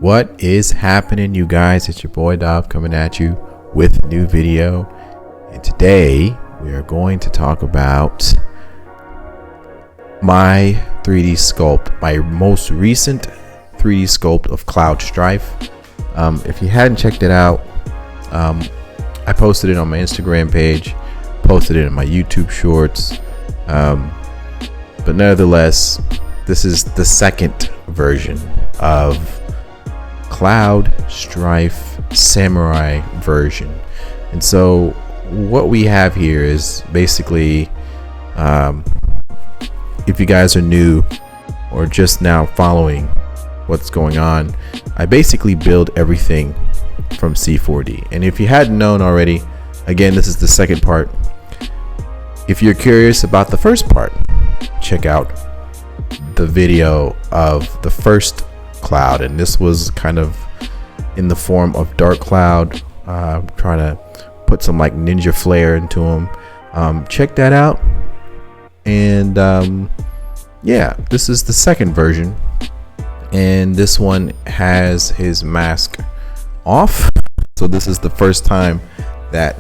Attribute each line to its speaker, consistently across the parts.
Speaker 1: What is happening, you guys? It's your boy LDAWB coming at you with a new video, and today we are going to talk about my 3D sculpt, my most recent 3D sculpt of Cloud Strife. If you hadn't checked it out, I posted it on my Instagram page, posted it in my YouTube shorts, but nevertheless, this is the second version of Cloud Strife Samurai version. And so what we have here is basically, if you guys are new or just now following what's going on, I basically build everything from C4D. And if you hadn't known already, again, this is the second part. If you're curious about the first part, check out the video of the first Cloud, and this was kind of in the form of dark cloud, trying to put some like ninja flair into him. Check that out. And yeah, this is the second version, and this one has his mask off, so this is the first time that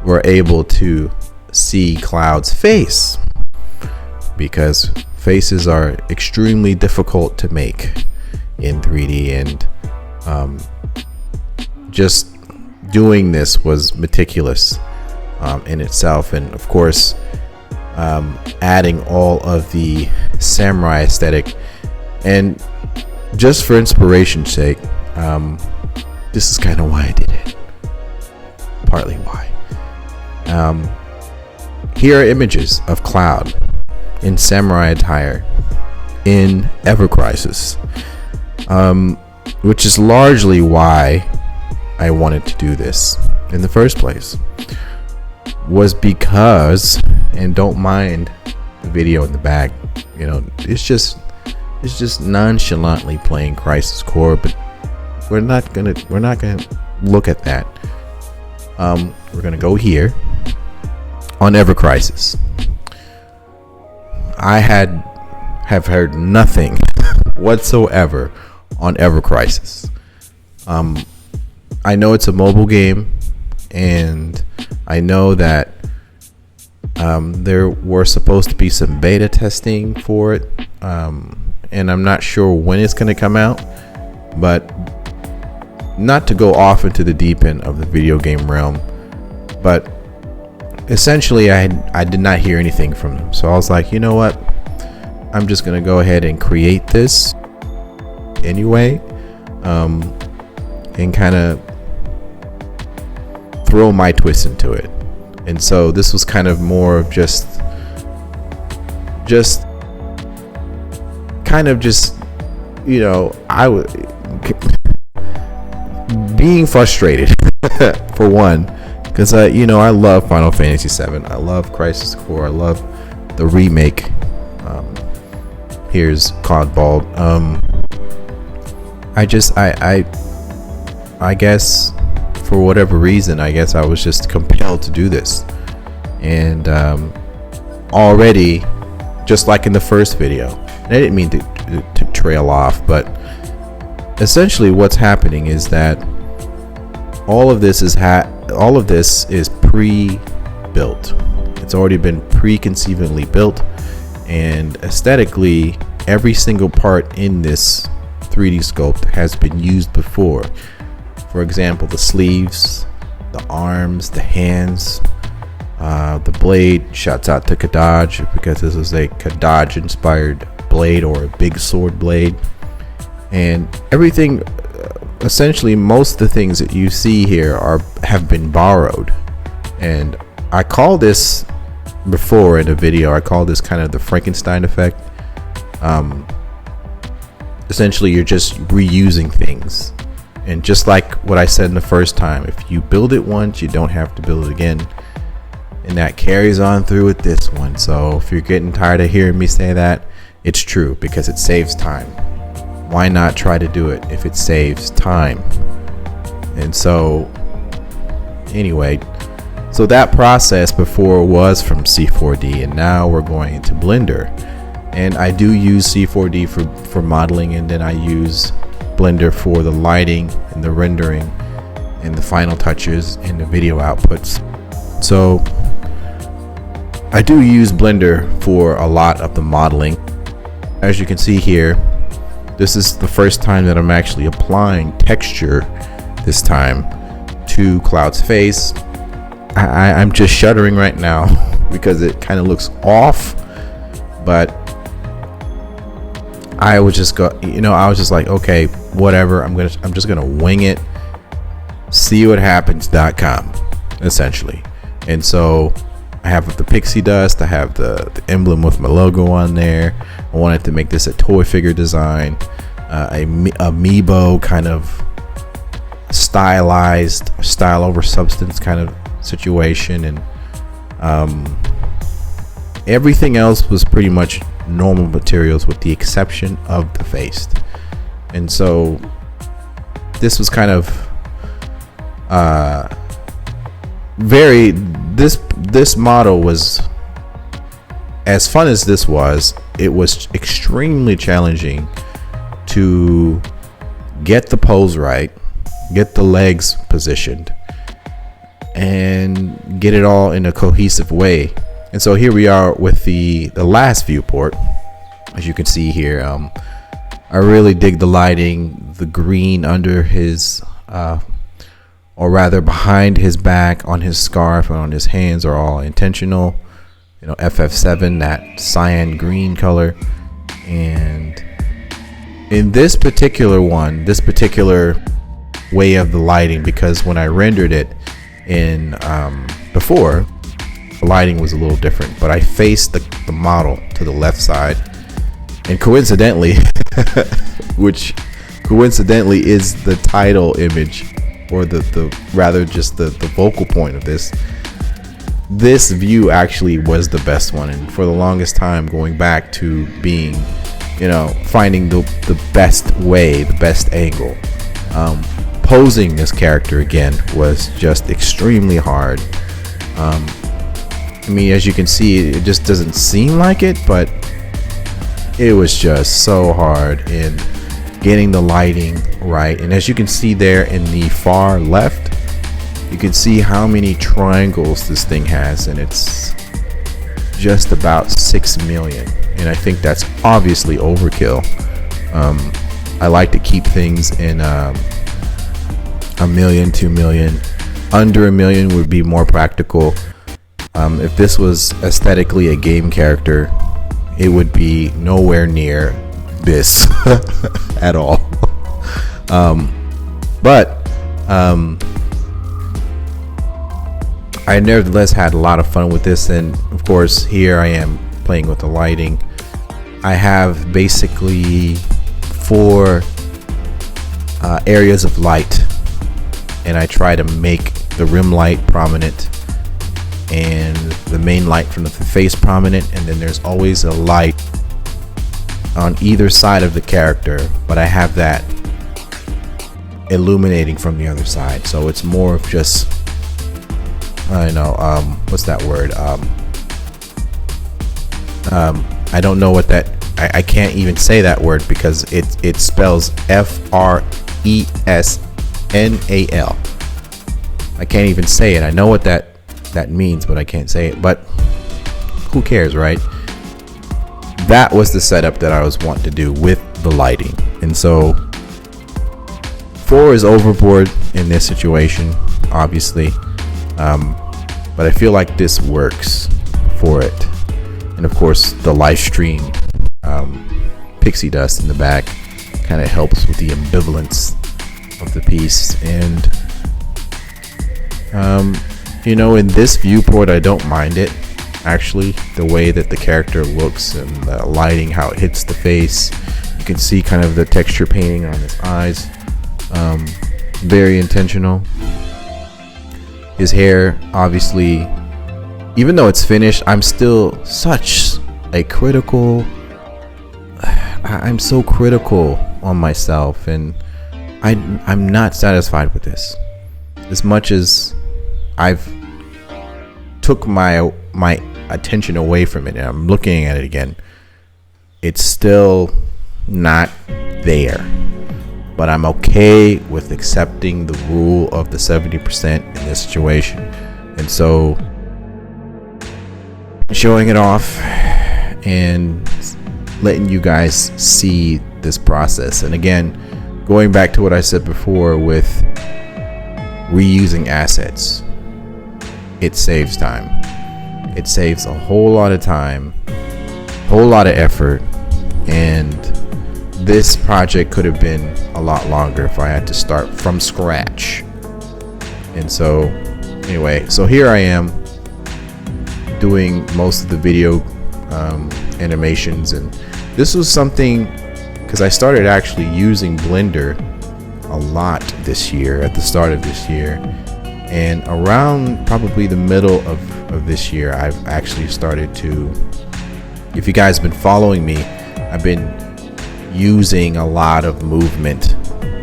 Speaker 1: we're able to see Cloud's face, because faces are extremely difficult to make in 3D, and just doing this was meticulous in itself. And of course, adding all of the samurai aesthetic, and just for inspiration's sake, this is kind of why I did it, partly why. Here are images of Cloud in samurai attire in Ever Crisis, which is largely why I wanted to do this in the first place, was because, and don't mind the video in the back, you know, it's just nonchalantly playing Crisis Core, but we're not gonna look at that. We're gonna go here on Ever Crisis. I have heard nothing whatsoever on Ever Crisis. I know it's a mobile game, and I know that there were supposed to be some beta testing for it, and I'm not sure when it's going to come out. But not to go off into the deep end of the video game realm, but essentially I did not hear anything from them, so I was like, you know what, I'm just gonna go ahead and create this anyway, and kind of throw my twist into it. And so this was kind of more of just you know, I was being frustrated for one, because you know, I love Final Fantasy VII, I love Crisis Core, I love the remake. Here's Cloud Bald. I guess for whatever reason, I guess I was just compelled to do this. And already, just like in the first video, and I didn't mean to trail off, but essentially what's happening is that all of this is pre-built. It's already been preconceivably built, and aesthetically every single part in this 3D sculpt has been used before. For example, the sleeves, the arms, the hands, the blade. Shouts out to Kadaj, because this is a Kadaj inspired blade, or a big sword blade. And everything, essentially most of the things that you see here have been borrowed. And I call this before in a video, I call this kind of the Frankenstein effect. Essentially you're just reusing things, and just like what I said in the first time, if you build it once, you don't have to build it again, and that carries on through with this one. So if you're getting tired of hearing me say that, it's true, because it saves time. Why not try to do it if it saves time? And so anyway, so that process before was from C4D, and now we're going into Blender. And I do use C4D for modeling, and then I use Blender for the lighting and the rendering and the final touches and the video outputs. So I do use Blender for a lot of the modeling. As you can see here, this is the first time that I'm actually applying texture this time to Cloud's face. I'm just shuddering right now because it kind of looks off, but I was just like, okay, whatever. I'm just gonna wing it, see what happens.com, essentially. And so I have the pixie dust, I have the emblem with my logo on there. I wanted to make this a toy figure design, amiibo kind of stylized, style over substance kind of situation, and everything else was pretty much normal materials with the exception of the face. And so this was kind of this model was, as fun as this was, it was extremely challenging to get the pose right, get the legs positioned, and get it all in a cohesive way. And so here we are with the last viewport. As you can see here, I really dig the lighting. The green under his or rather behind his back, on his scarf, and on his hands are all intentional. You know, FF7, that cyan green color. And in this particular one, this particular way of the lighting, because when I rendered it in before, the lighting was a little different, but I faced the model to the left side, and coincidentally which coincidentally is the title image, or the rather just the focal point of this view actually was the best one. And for the longest time, going back to being, finding the best way, the best angle, posing this character again was just extremely hard. I mean, as you can see, it just doesn't seem like it, but it was just so hard in getting the lighting right. And as you can see there in the far left, you can see how many triangles this thing has, and it's just about 6 million. And I think that's obviously overkill. I like to keep things in 1 million, 2 million. Under 1 million would be more practical. If this was aesthetically a game character, it would be nowhere near this at all. But I nevertheless had a lot of fun with this. And of course, here I am playing with the lighting. I have basically 4 areas of light, and I try to make the rim light prominent and the main light from the face prominent, and then there's always a light on either side of the character, but I have that illuminating from the other side, so it's more of just, I know, what's that word, I don't know what that, I can't even say that word because it spells FRESNAL. I can't even say it. I know what that means, but I can't say it. But who cares, right? That was the setup that I was wanting to do with the lighting. And so 4 is overboard in this situation, obviously. But I feel like this works for it. And of course, the live stream pixie dust in the back kind of helps with the ambivalence of the piece. And in this viewport, I don't mind it, actually, the way that the character looks and the lighting, how it hits the face. You can see kind of the texture painting on his eyes, very intentional. His hair, obviously, even though it's finished, I'm still such a critical, I'm so critical on myself, and I'm not satisfied with this. As much as I've took my attention away from it and I'm looking at it again, it's still not there. but I'm okay with accepting the rule of the 70% in this situation. And so showing it off and letting you guys see this process. And again, going back to what I said before with reusing assets, it saves time. It saves a whole lot of time, whole lot of effort, and this project could have been a lot longer if I had to start from scratch. And so anyway, so here I am doing most of the video animations, and this was something because I started actually using Blender a lot this year, at the start of this year, and around probably the middle of this year I've actually started to, if you guys have been following me, I've been using a lot of movement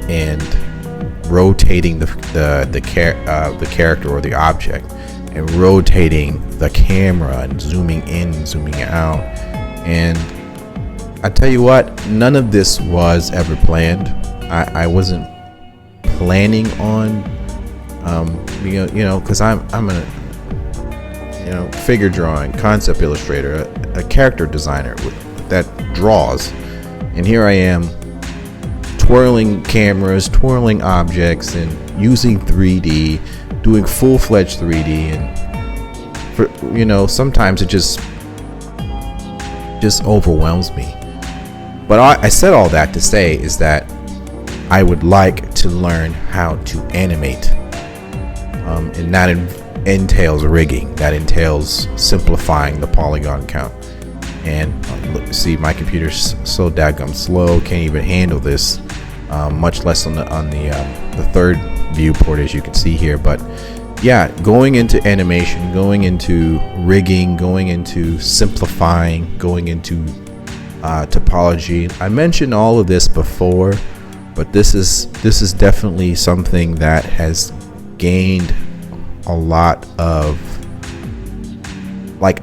Speaker 1: and rotating the character or the object, and rotating the camera and zooming in, zooming out. And I tell you what, none of this was ever planned. I wasn't planning on you know, because I'm a figure drawing, concept illustrator, a character designer that draws, and here I am twirling cameras, twirling objects, and using 3D, doing full-fledged 3D, and for, sometimes it just overwhelms me. But I said all that to say is that I would like to learn how to animate, and that entails rigging, that entails simplifying the polygon count. And look, see, my computer's so daggum slow, can't even handle this, much less on the third viewport, as you can see here. But yeah, going into animation, going into rigging, going into simplifying, going into topology. I mentioned all of this before, but this is definitely something that has gained a lot of,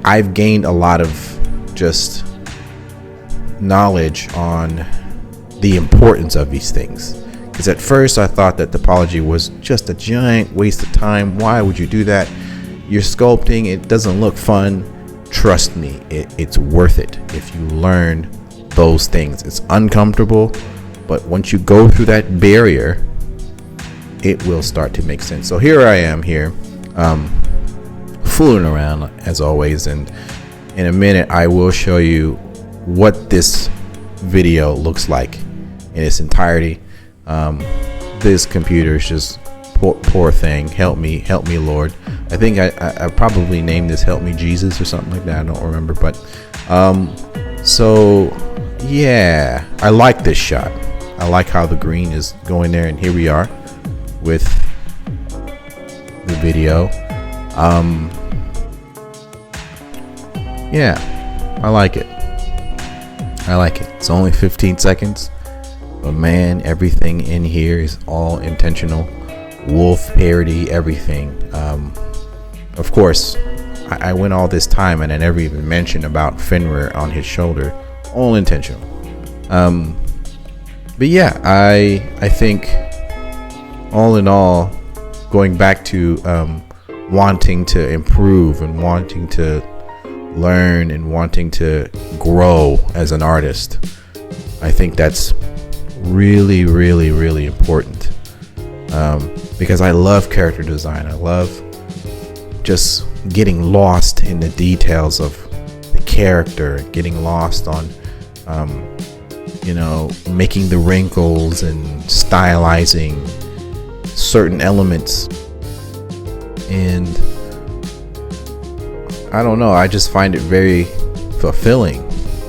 Speaker 1: I've gained a lot of just knowledge on the importance of these things. Because at first I thought that topology was just a giant waste of time. Why would you do that? You're sculpting, it doesn't look fun. Trust me, it's worth it if you learn those things. It's uncomfortable, but once you go through that barrier, it will start to make sense. So here I am here, fooling around as always, and in a minute I will show you what this video looks like in its entirety. This computer is just poor thing. Help me Lord. I think I probably named this Help Me Jesus or something like that. I don't remember, but so yeah, I like this shot. I like how the green is going there, and here we are with the video. Yeah, I like it. It's only 15 seconds, but man, everything in here is all intentional. Wolf parody, everything. Of course, I went all this time and I never even mentioned about Fenrir on his shoulder. All intentional. But yeah, I think all in all, going back to wanting to improve and wanting to learn and wanting to grow as an artist, I think that's really, really, really important, because I love character design. I love just getting lost in the details of the character, getting lost on making the wrinkles and stylizing certain elements. And I don't know, I just find it very fulfilling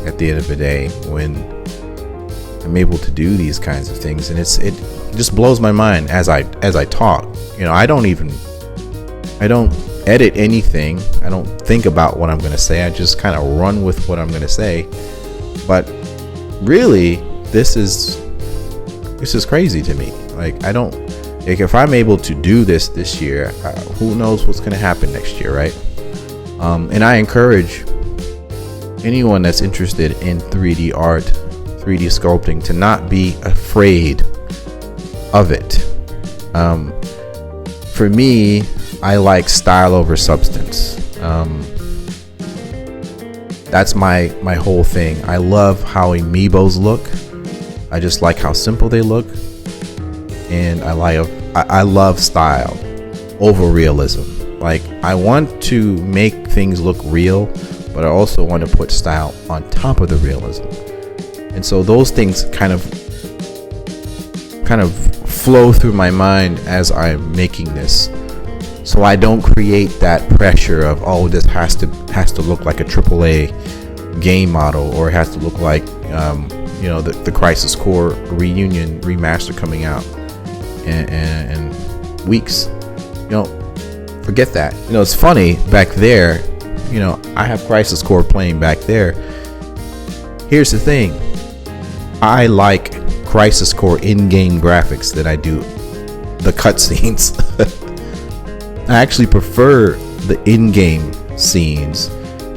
Speaker 1: at the end of the day when I'm able to do these kinds of things. And it just blows my mind as I talk. I don't edit anything. I don't think about what I'm going to say. I just kind of run with what I'm going to say. But really, this is crazy to me. If I'm able to do this year, who knows what's going to happen next year, right? And I encourage anyone that's interested in 3D art, 3D sculpting, to not be afraid of it. For me, I like style over substance. That's my whole thing. I love how amiibos look. I just like how simple they look, and I love style over realism. Like, I want to make things look real, but I also want to put style on top of the realism. And so those things kind of flow through my mind as I'm making this. So I don't create that pressure of, oh, this has to look like a AAA game model, or it has to look like the Crisis Core Reunion remaster coming out in weeks. Forget that. It's funny, back there, I have Crisis Core playing back there. Here's the thing. I like Crisis Core in-game graphics than I do the cutscenes. I actually prefer the in-game scenes,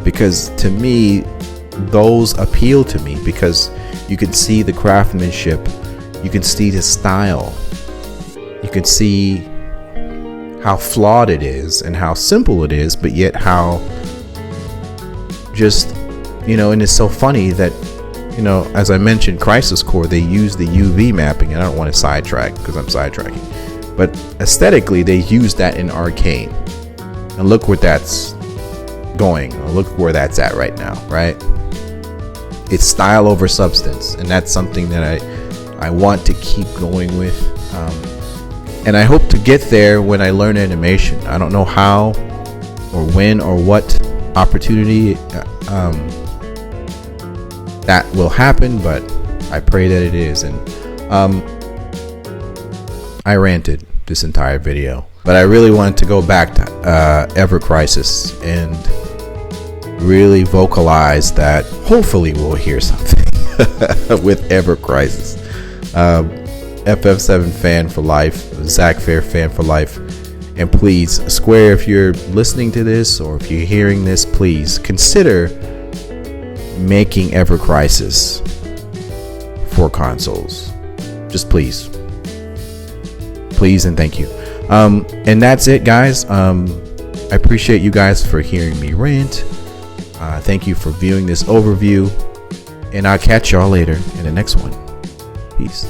Speaker 1: because to me those appeal to me, because you can see the craftsmanship, you can see the style, you can see how flawed it is and how simple it is, but yet how just, and it's so funny that, as I mentioned, Crisis Core, they use the UV mapping, and I don't want to sidetrack because I'm sidetracking, but aesthetically they use that in Arcane, and look where that's going, or look where that's at right now, right? It's style over substance, and that's something that I want to keep going with, and I hope to get there when I learn animation. I don't know how or when or what opportunity that will happen, but I pray that it is. And I ranted this entire video, but I really wanted to go back to Ever Crisis and really vocalize that hopefully we'll hear something with Ever Crisis. FF7 fan for life, Zach Fair fan for life. And please, Square, if you're listening to this or if you're hearing this, please consider making Ever Crisis for consoles. Just please and thank you. And that's it, guys. I appreciate you guys for hearing me rant. Thank you for viewing this overview, and I'll catch y'all later in the next one. Peace.